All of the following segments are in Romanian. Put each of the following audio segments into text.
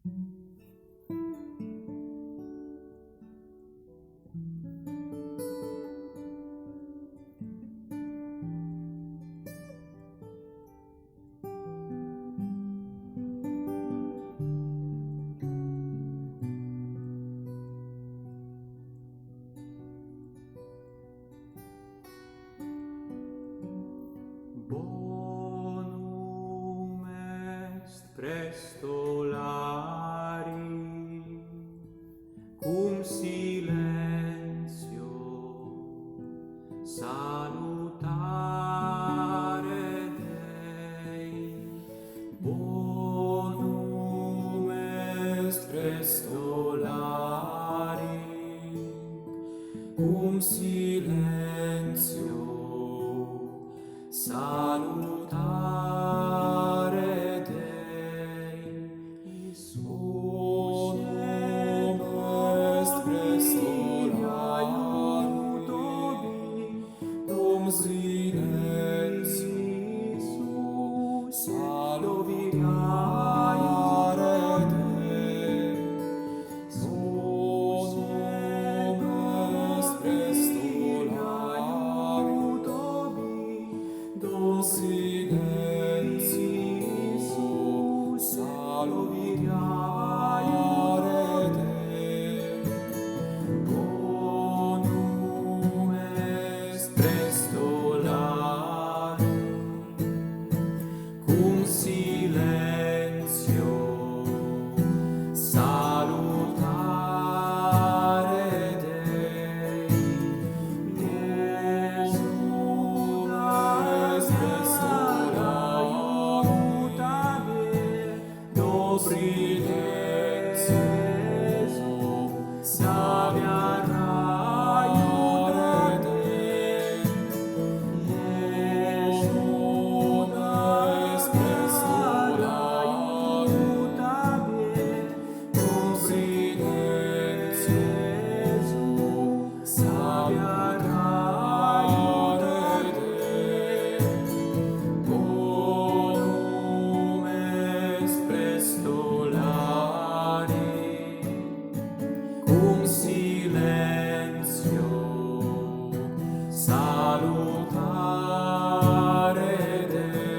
Bonum est prestolari, cum silentio salutare Dei. Bonum est prestolari, cum silentio salutare Dei. Bonum est prestolari, cum silentio salutare Dei. Bonum est prestolari, cum silentio salutare Dei. Bonum est prestolari, cum silentio salutare Dei.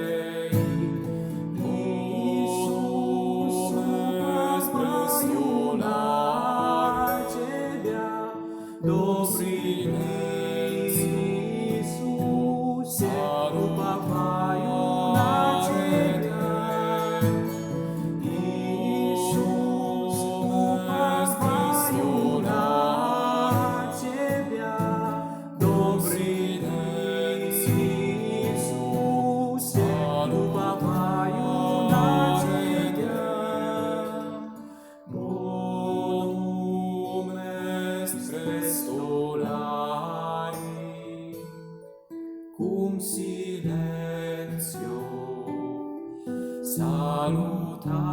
Cum silentio salutare